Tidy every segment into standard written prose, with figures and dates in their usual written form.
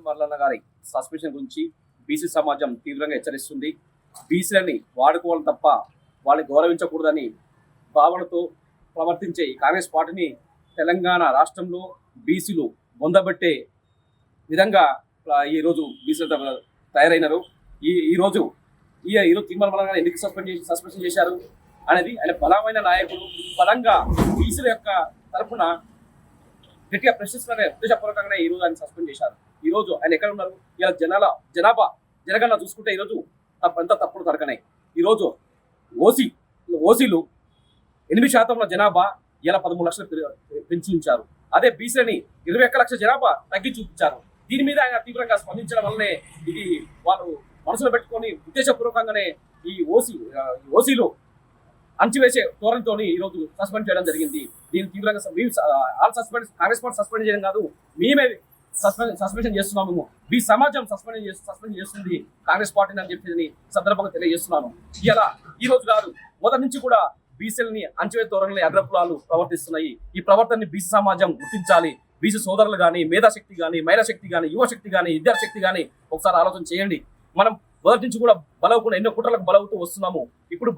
మల్లన్న గారి సస్పెన్షన్ గురించి బీసీ సమాజం తీవ్రంగా హెచ్చరిస్తుంది. బీసీలని వాడుకోవాలి తప్ప వాళ్ళని గౌరవించకూడదని భావనతో ప్రవర్తించే ఈ కాంగ్రెస్ పార్టీని తెలంగాణ రాష్ట్రంలో బీసీలు పొందబట్టే విధంగా ఈరోజు బీసీలు తయారైనారు. ఈరోజు తిరుమల మల్లన్న గారు ఎందుకు సస్పెన్షన్ చేశారు అనేది ఆయన బలమైన నాయకుడు, బలంగా బీసీల యొక్క తరఫున గట్టిగా ప్రశ్నిస్తున్నారనే ఉద్దేశపూర్వకంగానే ఈరోజు ఆయన సస్పెండ్ చేశారు. ఈరోజు ఆయన ఎక్కడ ఉన్నారు? ఇలా జనాభా జనగణన చూసుకుంటే ఈరోజు ఎంత తప్పుడు తరకనాయి. ఈరోజు ఓసీలు 8% జనాభా ఇలా 13 లక్షలు పెంచి ఉంచారు. అదే బీసీలని 21 లక్షల జనాభా తగ్గి చూపించారు. దీని మీద ఆయన తీవ్రంగా స్పందించడం వల్లనే ఇది వాళ్ళు మనసులో పెట్టుకొని ఉద్దేశపూర్వకంగానే ఈ ఓసీలు అంచివేసే ధోరణితో ఈరోజు సస్పెండ్ చేయడం జరిగింది. దీన్ని తీవ్రంగా కాంగ్రెస్ పార్టీ సస్పెండ్ చేయడం కాదు, మేమే సస్పెన్షన్ చేస్తున్నాము. ఈ సమాజం సస్పెండ్ చేస్తుంది కాంగ్రెస్ పార్టీని అని చెప్పి సందర్భంగా తెలియజేస్తున్నాను. ఈ రోజు కాదు, మొదటి నుంచి కూడా బీసీలని అంచివేసే ధోరణిలో అగ్రకులాలు ప్రవర్తిస్తున్నాయి. ఈ ప్రవర్తనని బీసీ సమాజం గుర్తించాలి. బీసీ సోదరులు కానీ, మేధాశక్తి కానీ, మహిళా శక్తి కానీ, యువశక్తి కానీ, విద్యాశక్తి కానీ ఒకసారి ఆలోచన చేయండి. మనం మొదటి నుంచి కూడా బలవకుండా ఎన్నో కుట్రలకు బలవుతూ వస్తున్నాము. ఇప్పుడు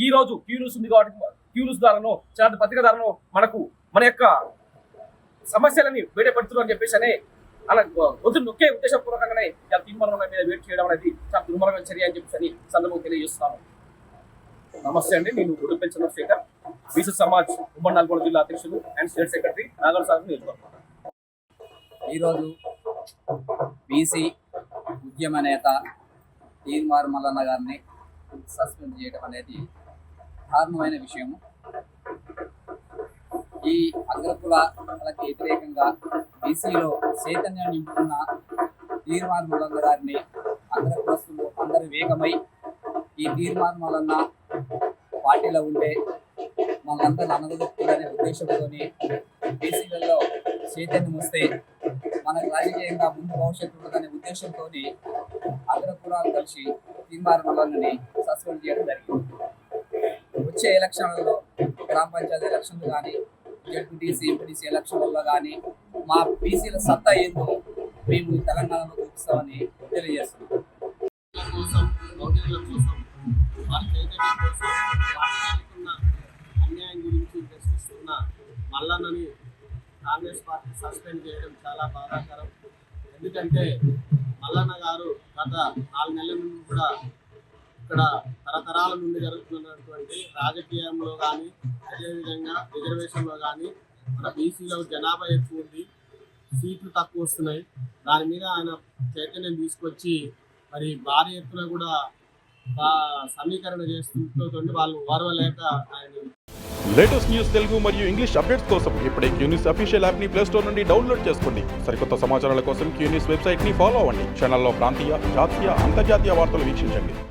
ఈ రోజు క్యూ న్యూస్ ఉంది కాబట్టి క్యూ న్యూస్ ద్వారానో చాలా పత్రిక ద్వారానో మన యొక్క సమస్యలని బయటపడుతున్నారు అని చెప్పేసి అనే అలా వద్దు నొక్కే ఉద్దేశపూర్వకంగానే తీర్మానం మీద వెయిట్ చేయడం అనేది చాలా దుర్మార్గమైన చర్య అని చెప్పేసి సందర్భంగా తెలియజేస్తున్నాను. నమస్తే అండి, నేను ఉడుపల్లి చంద్రశేఖర్, బీసీ సమాజ్ ఉమ్మడి నల్గొండ జిల్లా అధ్యక్షులు and state secretary Nagar Sagar నియోజకవర్గం. ఈరోజు బీసీ ఉద్యమ నేత తీర్మార్ మల్లన్న గారిని సస్పెండ్ చేయడం అనేది దారుణమైన విషయము. ఈ అగ్రకులాలకు వ్యతిరేకంగా బీసీలో చైతన్యం నింపుకున్న తీర్మార్ మల్లన్న గారిని అగ్రకులస్తులు అందరూ వేగమై ఈ తీర్మార్ మల్లన్న పార్టీలో ఉంటే మనందరూ అనగదొక్కులనే ఉద్దేశంతో బీసీలలో చైతన్యం వస్తే మనకు రాజకీయంగా ముందు భవిష్యత్తు ఉంటుందనే ఉద్దేశంతో అగ్రకులాలు కలిసి తీర్మార్ మల్లన్నని సస్పెండ్ చేయడం జరిగింది. వచ్చే ఎలక్షన్లలో గ్రామ పంచాయతీ ఎలక్షన్లు కానీ, జడ్పీటీసీ ఎంపీటీసీ ఎలక్షన్లలో కానీ మా బీసీల సత్తా ఏందో మేము తెలంగాణలో చూపిస్తామని తెలియజేస్తున్నాం. అన్యాయం గురించి ప్రశ్నిస్తున్న మల్లన్నని కాంగ్రెస్ పార్టీ సస్పెండ్ చేయడం చాలా బాధాకరం. ఎందుకంటే మల్లన్న గారు గత 4 నెలల నుండి కూడా ఇక్కడ తరతరాల నుండి జరుగుతున్నటువంటి రాజకీయంలో కానీ, అదేవిధంగా రిజర్వేషన్లో కానీ మన బీసీలో జనాభా ఎక్కువ ఉంది, సీట్లు తక్కువ వస్తున్నాయి. దాని మీద ఆయన చైతన్యం తీసుకొచ్చి మరి భారీ ఎత్తున కూడా సమీకరణ చేస్తుంటే వాళ్ళు ఓర్వలేక ఆయన. లేటెస్ట్ న్యూస్ తెలుగు మరియు ఇంగ్లీష్ అప్డేట్స్ కోసం ఇప్పుడే క్యూన్యూస్ అఫీషియల్ యాప్ ని ప్లే స్టోర్ నుండి డౌన్లోడ్ చేసుకోండి. సరికొత్త సమాచారాల కోసం క్యూన్యూస్ వెబ్సైట్ ని ఫాలో అవ్వండి. ఛానల్లో ప్రాంతీయ, జాతీయ, అంతర్జాతీయ వార్తలు వీక్షించండి.